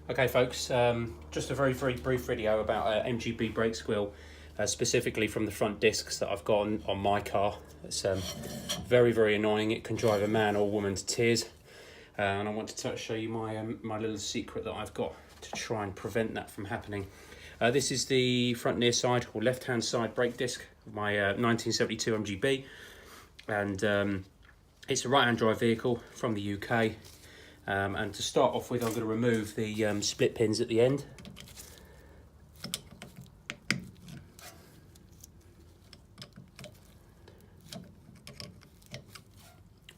Okay folks, just a very brief video about MGB brake squeal, specifically from the front discs that I've got on my car. It's very annoying. It can drive a man or woman to tears, and I want to show you my little secret that I've got to try and prevent that from happening. This is the front near side or left hand side brake disc of my 1972 MGB, and it's a right hand drive vehicle from the UK. And to start off with, I'm going to remove the split pins at the end.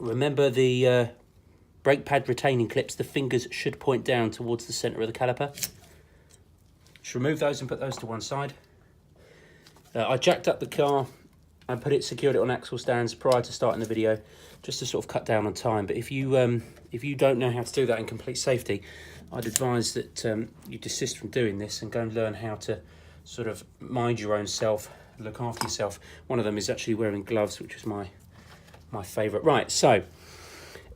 Remember the brake pad retaining clips, the fingers should point down towards the centre of the caliper. Just remove those and put those to one side. I jacked up the car and secured it on axle stands prior to starting the video, just to sort of cut down on time. But if you don't know how to do that in complete safety, I'd advise that you desist from doing this and go and learn how to sort of mind your own self, look after yourself. One of them is actually wearing gloves, which is my favourite. Right, so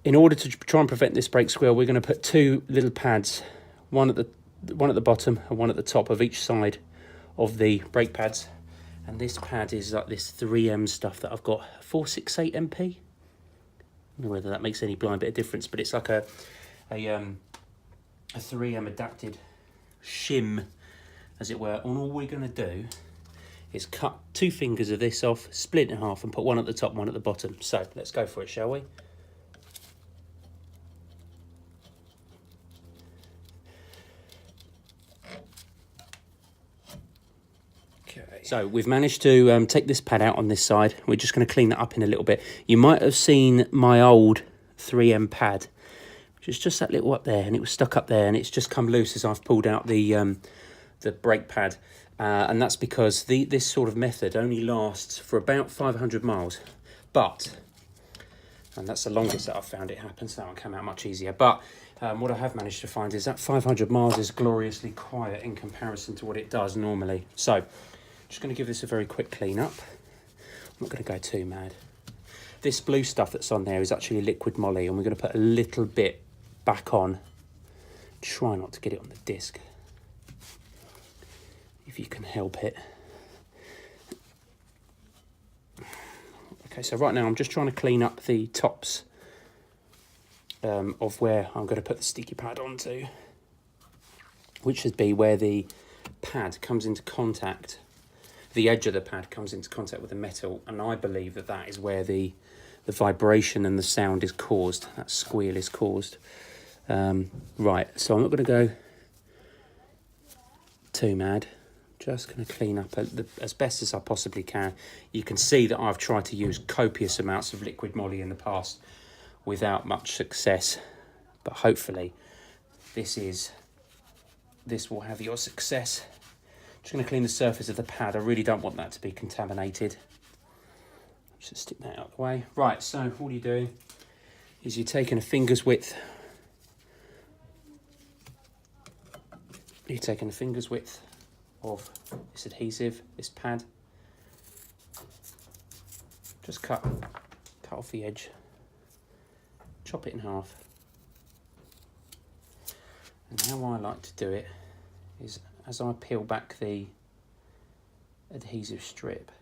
in order to try and prevent this brake squeal, we're going to put two little pads, one at the bottom and one at the top of each side of the brake pads. And this pad is like this 3M stuff that I've got, 468 MP. I don't know whether that makes any blind bit of difference, but it's like a 3M adapted shim, as it were. And all we're going to do is cut two fingers of this off, split it in half, and put one at the top, one at the bottom. So let's go for it, shall we? So we've managed to take this pad out on this side. We're just going to clean that up in a little bit. You might have seen my old 3M pad, which is just that little up there, and it was stuck up there, and it's just come loose as I've pulled out the brake pad. And that's because this sort of method only lasts for about 500 miles. But, and that's the longest that I've found it happen, so that one came out much easier. But what I have managed to find is that 500 miles is gloriously quiet in comparison to what it does normally. So, just going to give this a very quick clean up. I'm not going to go too mad. This blue stuff that's on there is actually liquid moly, and we're going to put a little bit back on. Try not to get it on the disc, if you can help it. Okay, so right now I'm just trying to clean up the tops of where I'm going to put the sticky pad onto, which should be where the pad comes into contact. The edge of the pad comes into contact with the metal, and I believe that that is where the vibration and the sound is caused, that squeal is caused. Right, so I'm not going to go too mad. Just going to clean up as best as I possibly can. You can see that I've tried to use copious amounts of liquid moly in the past without much success, but hopefully this will have your success. Just going to clean the surface of the pad. I really don't want that to be contaminated. Just stick that out of the way. Right, so all you're doing is you're taking a finger's width. You're taking a finger's width of this adhesive, this pad. Just cut off the edge. Chop it in half. And how I like to do it is, as I peel back the adhesive strip,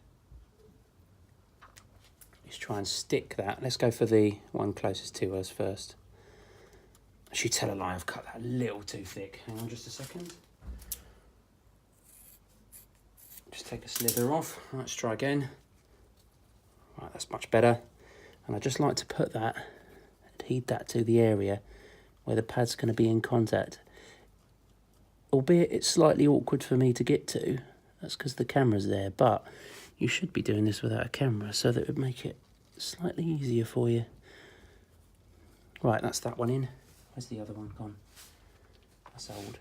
just try and stick that. Let's go for the one closest to us first. I should tell a lie, I've cut that a little too thick. Hang on just a second. Just take a slither off. Let's try again. Right, that's much better. And I just like to put that, adhere that to the area where the pad's going to be in contact. Albeit it's slightly awkward for me to get to, that's because the camera's there, but you should be doing this without a camera so that it would make it slightly easier for you. Right, that's that one in. Where's the other one gone? That's old.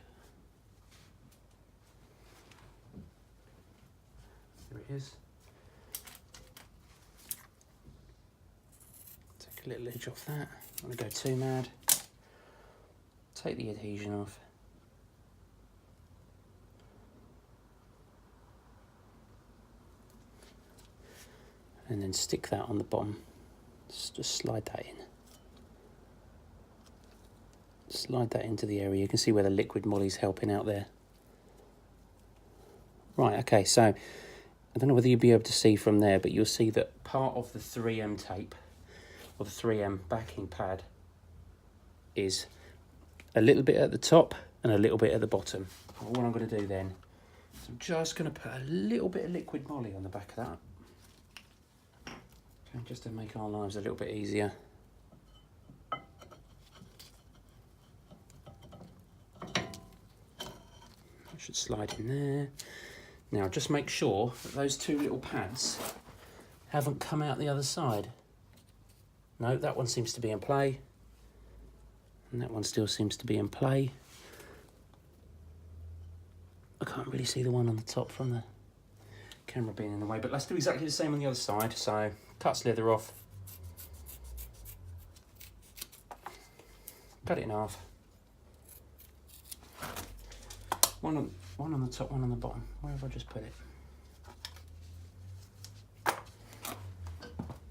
There it is. Take a little edge off that. I'm going to go too mad. Take the adhesion off. And then stick that on the bottom. Just slide that in. slide that into the area. You can see where the liquid moly's helping out there. Right, okay, so I don't know whether you'll be able to see from there, but you'll see that part of the 3M tape, or the 3M backing pad, is a little bit at the top and a little bit at the bottom. What I'm going to do then is I'm just going to put a little bit of liquid moly on the back of that. Okay, just to make our lives a little bit easier. Should slide in there. Now just make sure that those two little pads haven't come out the other side. No, that one seems to be in play. And that one still seems to be in play. I can't really see the one on the top from the camera being in the way, but let's do exactly the same on the other side. So cut slither off. Cut it in half. One on the top, one on the bottom. Where have I just put it?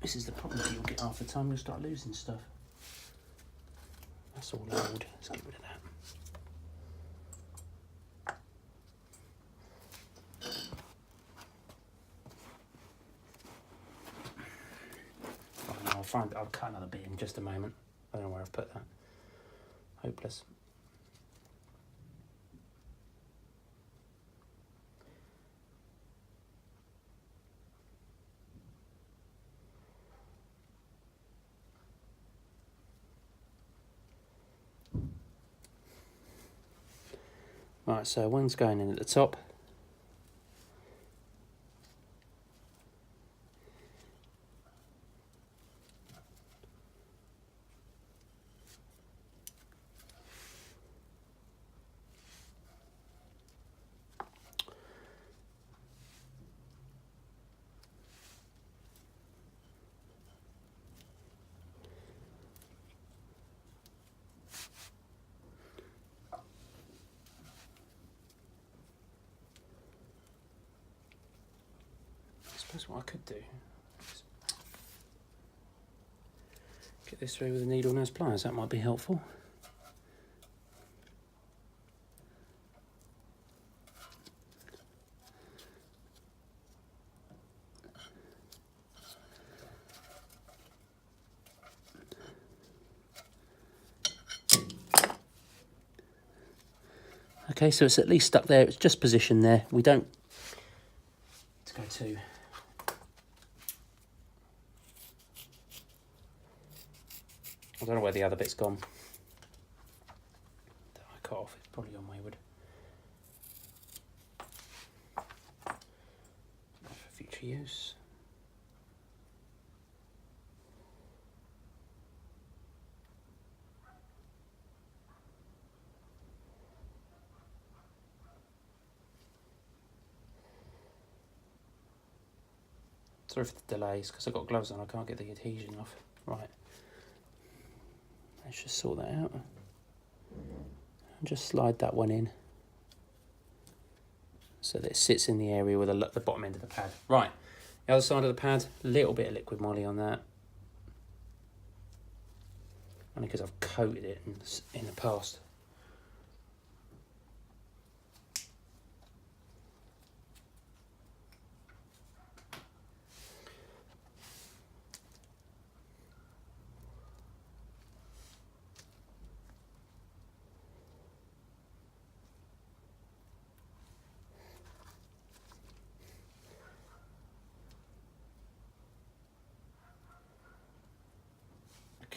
This is the problem that you'll get half the time. You'll start losing stuff. That's all old. Let's get rid of that. I'll cut another bit in just a moment. I don't know where I've put that. Hopeless. Right, so one's going in at the top. I suppose what I could do is get this through with a needle nose pliers. That might be helpful. Okay, so it's at least stuck there. It's just positioned there. We don't go to. I don't know where the other bit's gone. That I cut off. It's probably gone wayward. For future use. Sorry for the delays, because I've got gloves on, I can't get the adhesion off. Right. Let's just sort that out. And just slide that one in so that it sits in the area with the bottom end of the pad. Right, the other side of the pad, a little bit of liquid moly on that. Only because I've coated it in the past.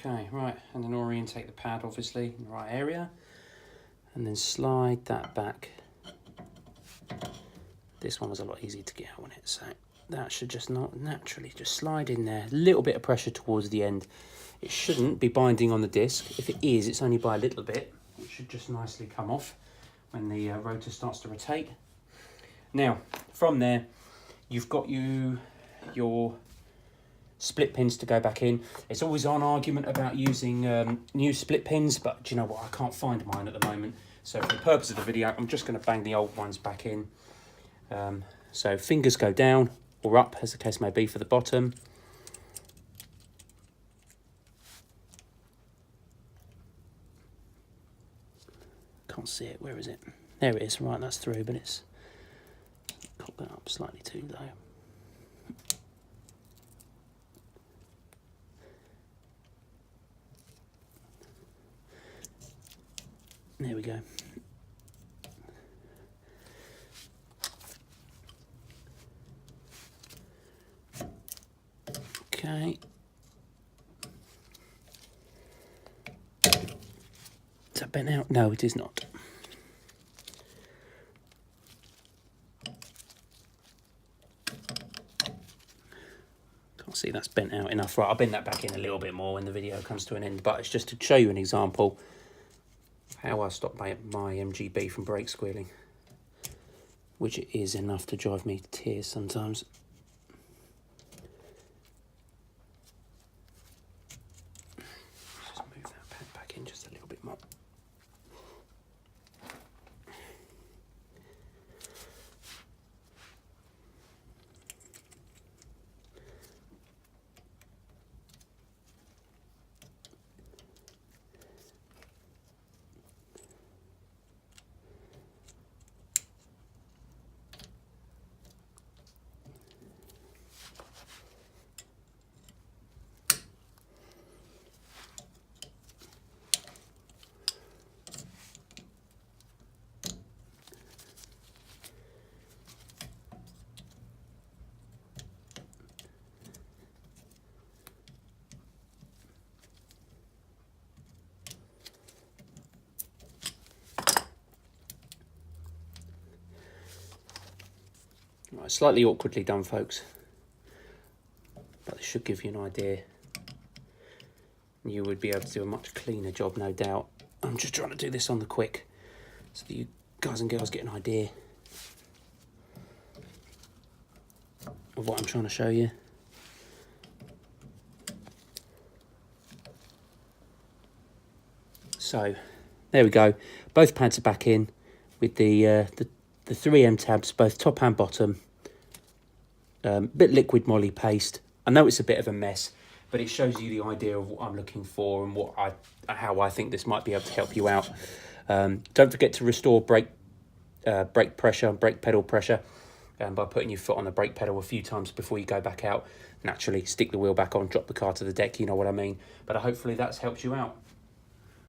Okay, right, and then orientate the pad obviously in the right area, and then slide that back. This one was a lot easier to get out on it, so that should just not naturally just slide in there. A little bit of pressure towards the end. It shouldn't be binding on the disc. If it is, it's only by a little bit. It should just nicely come off when the rotor starts to rotate. Now, from there, you've got your split pins to go back in. It's always an argument about using new split pins, but do you know what? I can't find mine at the moment. So for the purpose of the video, I'm just going to bang the old ones back in. So fingers go down or up, as the case may be, for the bottom. Can't see it. Where is it? There it is. Right, that's through, but it's cocked that up slightly too low. There we go. Okay. Is that bent out? No, it is not. Can't see that's bent out enough. Right, I'll bend that back in a little bit more when the video comes to an end, but it's just to show you an example how I stop my MGB from brake squealing, which it is enough to drive me to tears sometimes. Just move that pad back in just a little bit more. Right, slightly awkwardly done, folks, but this should give you an idea. You would be able to do a much cleaner job, no doubt. I'm just trying to do this on the quick so that you guys and girls get an idea of what I'm trying to show you. So there we go. Both pads are back in with the 3M tabs, both top and bottom. Bit liquid moly paste. I know it's a bit of a mess, but it shows you the idea of what I'm looking for and how I think this might be able to help you out. Don't forget to restore brake pedal pressure by putting your foot on the brake pedal a few times before you go back out. Naturally, stick the wheel back on, drop the car to the deck, you know what I mean. But hopefully that's helped you out.